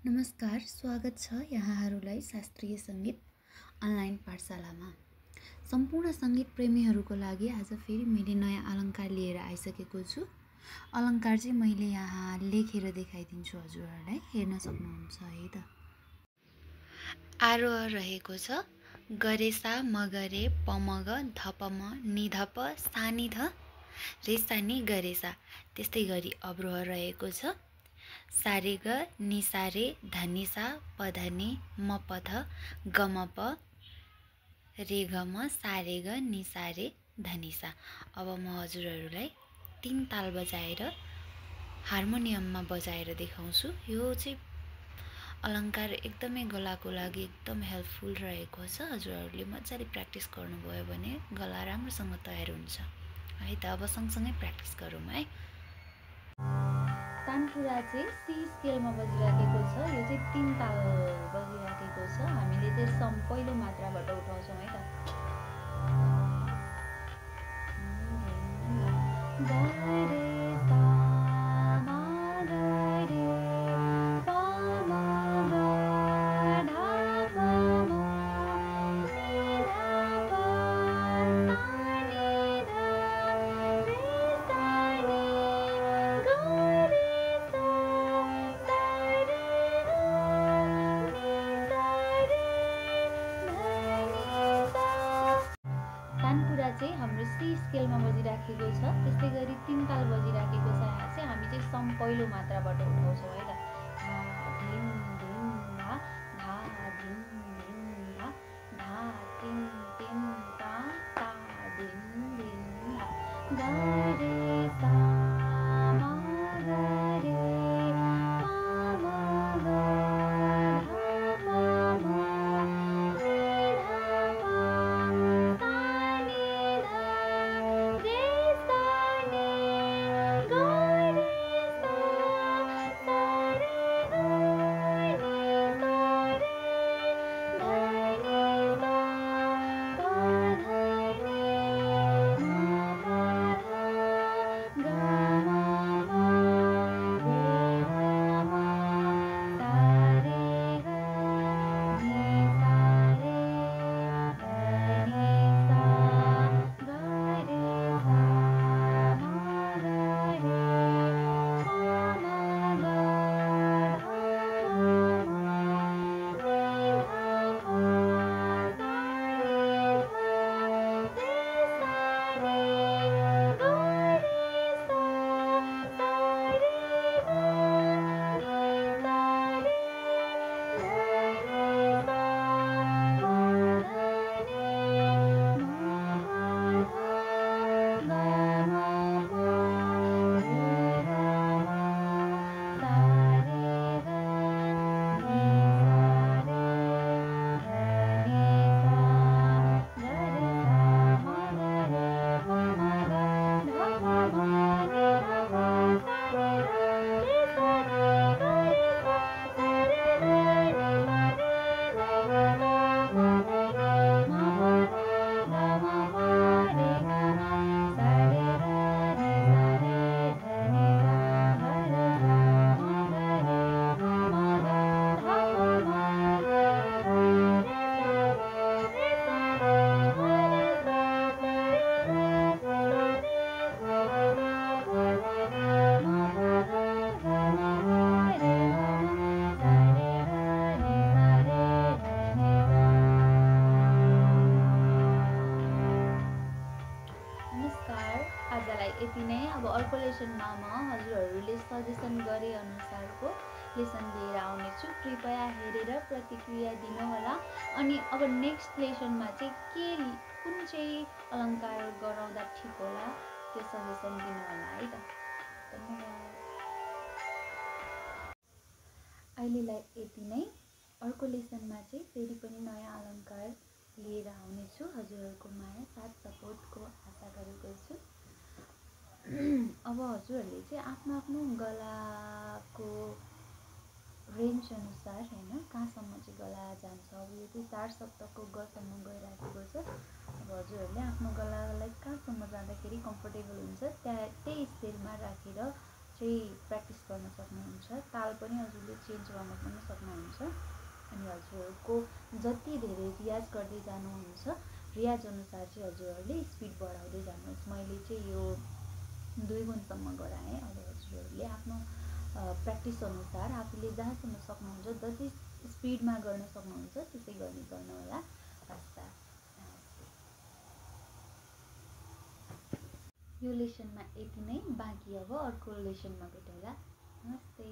नमस्कार, स्वागत छ यहाँहरूलाई शास्त्रीय सङ्गीत अनलाइन पाठशालामा। सम्पूर्ण सङ्गीत प्रेमीहरूको लागि आज फेरि मैले नयाँ अलङ्कार लिएर आइसकेको छु। अलङ्कार चाहिँ मैले यहाँ लेखेर देखाइदिन्छु हजुरहरूलाई, हेर्न सक्नुहुन्छ है त। आरोह रहेको छ गरेसा मगरे पमग धपम निधप सानिध रेसानी गरेसा। त्यस्तै गरी अवरोह रहेको छ सारेग निसारे धनिसा पधनि मपध गमप रेगम सारेग निसारे धनिसा। अब म हजुरहरूलाई 3 ताल बजाएर हार्मोनियममा बजाएर देखाउँछु। यो चाहिँ अलङ्कार एकदमै गलाको लागि एकदम हेल्पफुल रहेको छ। हजुरहरूले मजाले प्र्याक्टिस गर्नुभयो भने गला राम्रोसँग तयार हुन्छ है त। अब सँगसँगै प्र्याक्टिस गरौँ है। तानपुरा चाहिँ सी स्केलमा बजिराखेको छ। यो चाहिँ 3 ताल बजिराखेको छ। हामीले चाहिँ पहिलो मात्राबाट उठाउँछौँ है त। हाम्रो सी स्केलमा बजिराखेको छ। त्यस्तै गरी 3 ताल बजिराखेको छ। यहाँ चाहिँ हामी चाहिँ सम पहिलो मात्राबाट उठाउँछौँ है त। धा धिम धिम धा धा धिम धिम धा धा तिम तिम ता ता धिम धिम धा गा रे सा मा गा रे पा मा गा धा पा मा यति नै। अब अर्को लेसनमा म हजुरहरूले सजेसन गरे अनुसारको लेसन लिएर आउनेछु। कृपया हेरेर प्रतिक्रिया दिनुहोला। अनि अब नेक्स्ट लेसनमा चाहिँ कुन चाहिँ अलङ्कार गराउँदा ठिक होला त्यो सजेसन दिनुहोला है त। धन्यवाद। अहिलेलाई यति नै। अर्को लेसनमा चाहिँ फेरि पनि नयाँ अलङ्कार लिएर आउनेछु। हजुरहरूको माया साथ सपोर्टको आशा गरेको छु। अब हजुरहरूले चाहिँ आफ्नो आफ्नो गलाको रेन्ज अनुसार हैन कहाँसम्म चाहिँ गला जान्छ। अब यो चाहिँ 4 सप्तकको गसम्म गइराखेको छ। अब हजुरहरूले आफ्नो गलालाई कहाँसम्म जाँदाखेरि कम्फर्टेबल हुन्छ त्यही स्थिरमा राखेर चाहिँ प्र्याक्टिस गर्न सक्नुहुन्छ। ताल पनि हजुरले चेन्ज गर्न पनि सक्नुहुन्छ। अनि हजुरहरूको जति धेरै रियाज गर्दै जानुहुन्छ रियाज अनुसार चाहिँ हजुरहरूले स्पिड बढाउँदै जानुहोस्। मैले चाहिँ यो 2 गुणसम्म गराएँ। अब हजुरहरूले आफ्नो प्र्याक्टिस अनुसार आफूले जहाँसम्म सक्नुहुन्छ जति स्पिडमा गर्न सक्नुहुन्छ त्यसै गरी गर्नुहोला। हस्। यो लेसनमा यति नै। बाँकी अब अर्को लेसनमा भेटौँला। नमस्ते।